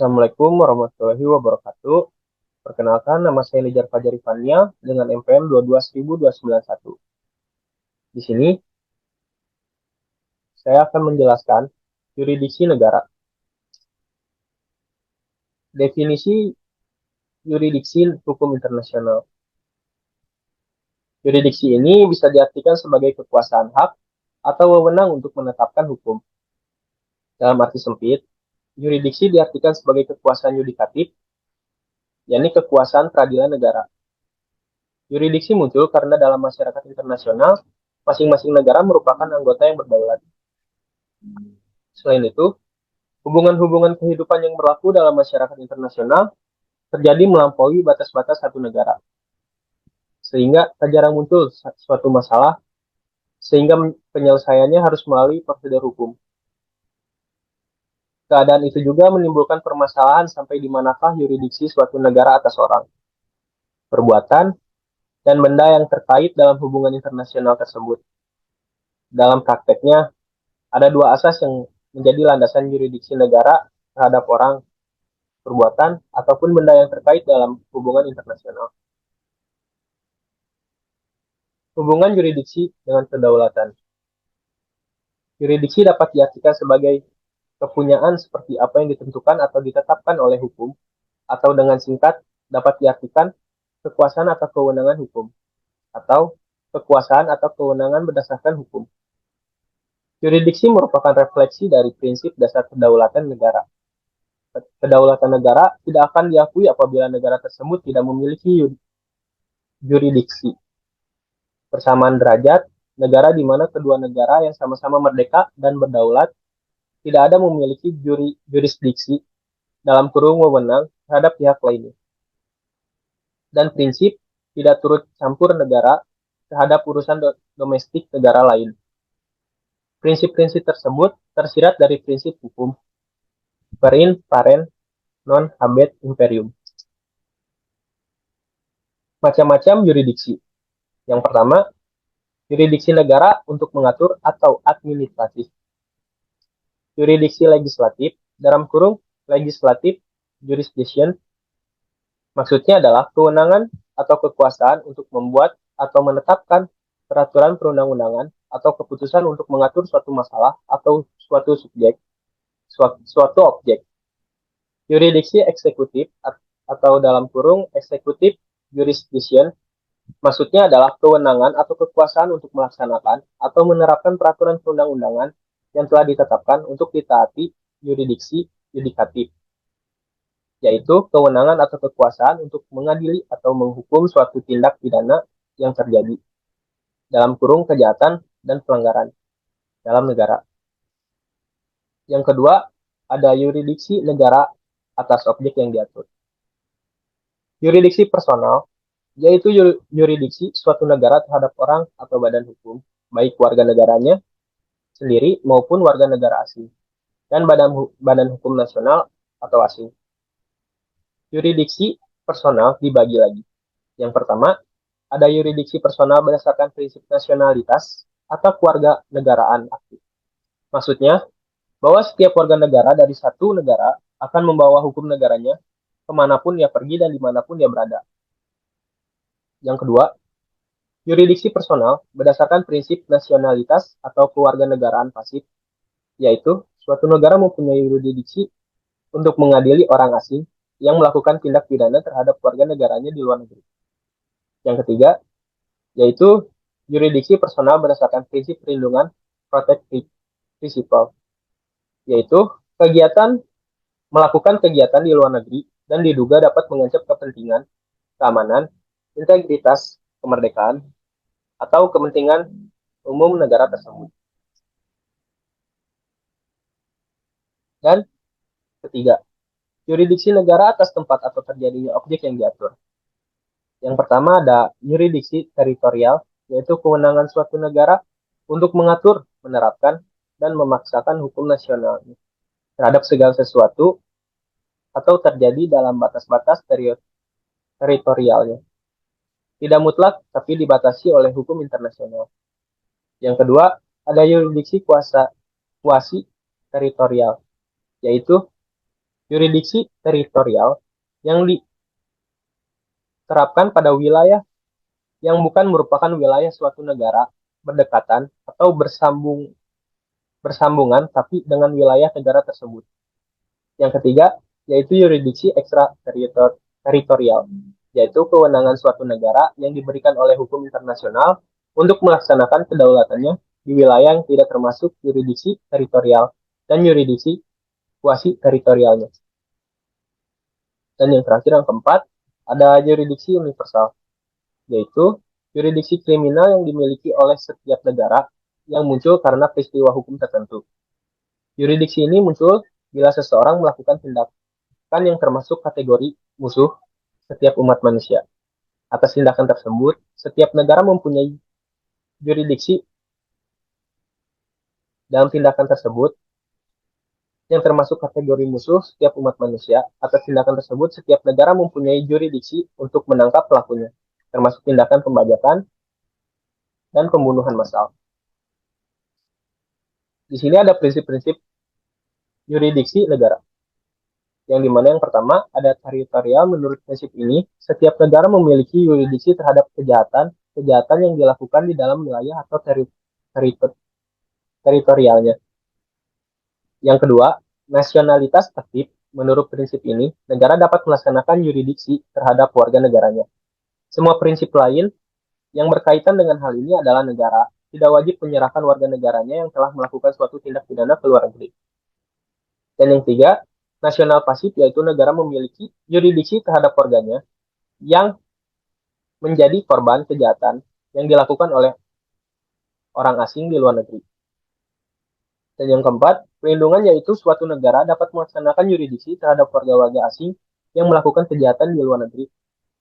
Assalamualaikum warahmatullahi wabarakatuh. Perkenalkan, nama saya Nijar Fajar Ifania dengan NPM 22191. Di sini, saya akan menjelaskan yurisdiksi negara. Definisi yurisdiksi hukum internasional. Yurisdiksi ini bisa diartikan sebagai kekuasaan hak atau wewenang untuk menetapkan hukum. Dalam arti sempit, yurisdiksi diartikan sebagai kekuasaan yudikatif, yakni kekuasaan peradilan negara. Yurisdiksi muncul karena dalam masyarakat internasional, masing-masing negara merupakan anggota yang berdaulat. Selain itu, hubungan-hubungan kehidupan yang berlaku dalam masyarakat internasional terjadi melampaui batas-batas satu negara. Sehingga tak jarang muncul suatu masalah, sehingga penyelesaiannya harus melalui prosedur hukum. Keadaan itu juga menimbulkan permasalahan sampai di manakah yurisdiksi suatu negara atas orang, perbuatan, dan benda yang terkait dalam hubungan internasional tersebut. Dalam prakteknya, ada dua asas yang menjadi landasan yurisdiksi negara terhadap orang, perbuatan, ataupun benda yang terkait dalam hubungan internasional. Hubungan yurisdiksi dengan kedaulatan. Yurisdiksi dapat diartikan sebagai kepunyaan seperti apa yang ditentukan atau ditetapkan oleh hukum, atau dengan singkat dapat diartikan kekuasaan atau kewenangan hukum, atau kekuasaan atau kewenangan berdasarkan hukum. Yurisdiksi merupakan refleksi dari prinsip dasar kedaulatan negara. Kedaulatan negara tidak akan diakui apabila negara tersebut tidak memiliki yurisdiksi. Persamaan derajat, negara di mana kedua negara yang sama-sama merdeka dan berdaulat tidak ada memiliki jurisdiksi dalam kurung wewenang terhadap pihak lainnya. Dan prinsip tidak turut campur negara terhadap urusan domestik negara lain. Prinsip-prinsip tersebut tersirat dari prinsip hukum per in paren non habet imperium. Macam-macam yurisdiksi. Yang pertama, yurisdiksi negara untuk mengatur atau administratif. Yurisdiksi legislatif, dalam kurung legislatif jurisdiction, maksudnya adalah kewenangan atau kekuasaan untuk membuat atau menetapkan peraturan perundang-undangan atau keputusan untuk mengatur suatu masalah atau suatu subjek, suatu objek. Yurisdiksi eksekutif atau dalam kurung eksekutif jurisdiction, maksudnya adalah kewenangan atau kekuasaan untuk melaksanakan atau menerapkan peraturan perundang-undangan yang telah ditetapkan untuk ditaati yurisdiksi yudikatif, yaitu kewenangan atau kekuasaan untuk mengadili atau menghukum suatu tindak pidana yang terjadi dalam kurung kejahatan dan pelanggaran dalam negara. Yang kedua, ada yurisdiksi negara atas objek yang diatur. Yurisdiksi personal, yaitu yurisdiksi suatu negara terhadap orang atau badan hukum, baik warga negaranya sendiri maupun warga negara asing, dan badan hukum nasional atau asing. Yurisdiksi personal dibagi lagi. Yang pertama, ada yurisdiksi personal berdasarkan prinsip nasionalitas atau keluarga negaraan aktif. Maksudnya, bahwa setiap warga negara dari satu negara akan membawa hukum negaranya kemanapun ia pergi dan dimanapun ia berada. Yang kedua, yurisdiksi personal berdasarkan prinsip nasionalitas atau kewarganegaraan pasif, yaitu suatu negara mempunyai yurisdiksi untuk mengadili orang asing yang melakukan tindak pidana terhadap warga negaranya di luar negeri. Yang ketiga, yaitu yurisdiksi personal berdasarkan prinsip perlindungan protective principle, yaitu melakukan kegiatan di luar negeri dan diduga dapat mengancam kepentingan, keamanan, integritas, kemerdekaan, atau kepentingan umum negara tersebut. Dan ketiga, yurisdiksi negara atas tempat atau terjadinya objek yang diatur. Yang pertama ada yurisdiksi teritorial, yaitu kewenangan suatu negara untuk mengatur, menerapkan, dan memaksakan hukum nasional terhadap segala sesuatu atau terjadi dalam batas-batas teritorialnya. Tidak mutlak, tapi dibatasi oleh hukum internasional. Yang kedua, ada yurisdiksi kuasi teritorial, yaitu Yuridiksi teritorial yang diterapkan pada wilayah yang bukan merupakan wilayah suatu negara berdekatan atau bersambungan tapi dengan wilayah negara tersebut. Yang ketiga, yaitu yuridiksi ekstrateritorial, yaitu kewenangan suatu negara yang diberikan oleh hukum internasional untuk melaksanakan kedaulatannya di wilayah yang tidak termasuk yuridiksi teritorial dan yuridiksi kuasi teritorialnya. Dan yang terakhir, yang keempat, ada yuridiksi universal, yaitu yuridiksi kriminal yang dimiliki oleh setiap negara yang muncul karena peristiwa hukum tertentu. Yuridiksi ini muncul bila seseorang melakukan tindakan yang termasuk kategori musuh setiap umat manusia. Atas tindakan tersebut, setiap negara mempunyai yuridiksi dalam tindakan tersebut yang termasuk kategori musuh setiap umat manusia. Atas tindakan tersebut, setiap negara mempunyai yuridiksi untuk menangkap pelakunya, termasuk tindakan pembajakan dan pembunuhan massal. Di sini ada prinsip-prinsip yuridiksi negara. Yang dimana yang pertama ada teritorial. Menurut prinsip ini, setiap negara memiliki yuridiksi terhadap kejahatan yang dilakukan di dalam wilayah atau teritorialnya. Yang kedua, nasionalitas aktif. Menurut prinsip ini, negara dapat melaksanakan yuridiksi terhadap warga negaranya. Semua prinsip lain yang berkaitan dengan hal ini adalah negara tidak wajib menyerahkan warga negaranya yang telah melakukan suatu tindak pidana ke luar negeri. Dan yang ketiga, nasional pasif, yaitu negara memiliki yuridiksi terhadap warganya yang menjadi korban kejahatan yang dilakukan oleh orang asing di luar negeri. Dan yang keempat, pelindungan, yaitu suatu negara dapat melaksanakan yuridiksi terhadap warga-warga asing yang melakukan kejahatan di luar negeri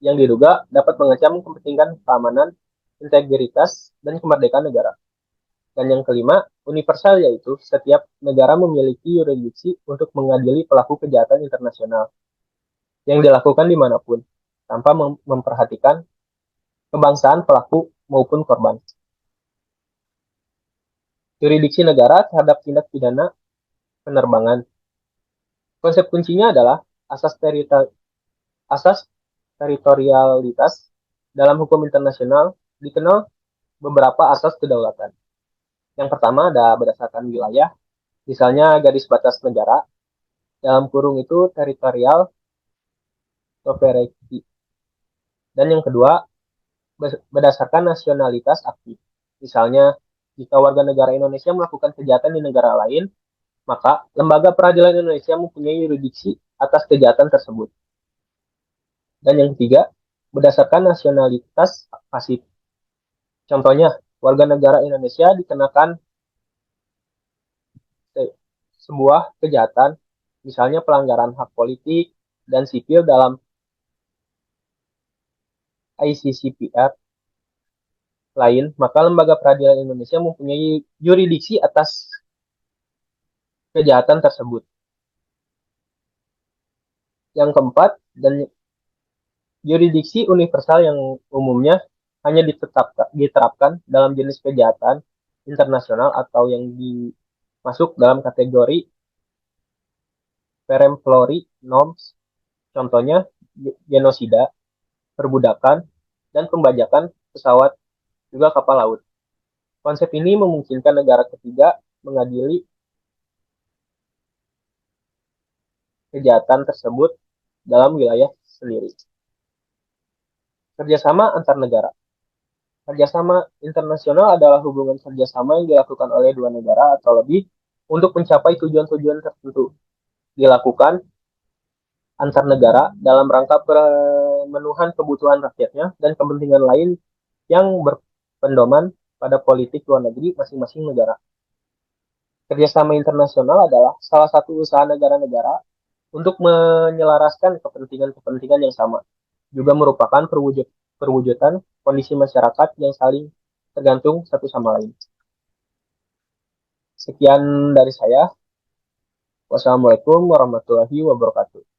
yang diduga dapat mengancam kepentingan keamanan, integritas, dan kemerdekaan negara. Dan yang kelima, universal, yaitu setiap negara memiliki yurisdiksi untuk mengadili pelaku kejahatan internasional yang dilakukan dimanapun, tanpa memperhatikan kebangsaan pelaku maupun korban. Yurisdiksi negara terhadap tindak pidana penerbangan. Konsep kuncinya adalah asas teritorialitas. Dalam hukum internasional dikenal beberapa asas kedaulatan. Yang pertama ada berdasarkan wilayah, misalnya garis batas negara, dalam kurung itu teritorial sovereignty. Dan yang kedua, berdasarkan nasionalitas aktif. Misalnya, jika warga negara Indonesia melakukan kejahatan di negara lain, maka lembaga peradilan Indonesia mempunyai yurisdiksi atas kejahatan tersebut. Dan yang ketiga, berdasarkan nasionalitas pasif. Contohnya, warga negara Indonesia dikenakan sebuah kejahatan, misalnya pelanggaran hak politik dan sipil dalam ICCPR lain, maka lembaga peradilan Indonesia mempunyai yurisdiksi atas kejahatan tersebut. Yang keempat, dan yurisdiksi universal yang umumnya hanya diterapkan dalam jenis kejahatan internasional atau yang masuk dalam kategori peremptory norms, contohnya genosida, perbudakan, dan pembajakan pesawat, juga kapal laut. Konsep ini memungkinkan negara ketiga mengadili kejahatan tersebut dalam wilayah sendiri. Kerjasama antar negara. Kerjasama internasional adalah hubungan kerjasama yang dilakukan oleh dua negara atau lebih untuk mencapai tujuan-tujuan tertentu. Dilakukan antar negara dalam rangka pemenuhan kebutuhan rakyatnya dan kepentingan lain yang berpendoman pada politik luar negeri masing-masing negara. Kerjasama internasional adalah salah satu usaha negara-negara untuk menyelaraskan kepentingan-kepentingan yang sama. Juga merupakan perwujudan kondisi masyarakat yang saling tergantung satu sama lain. Sekian dari saya. Wassalamualaikum warahmatullahi wabarakatuh.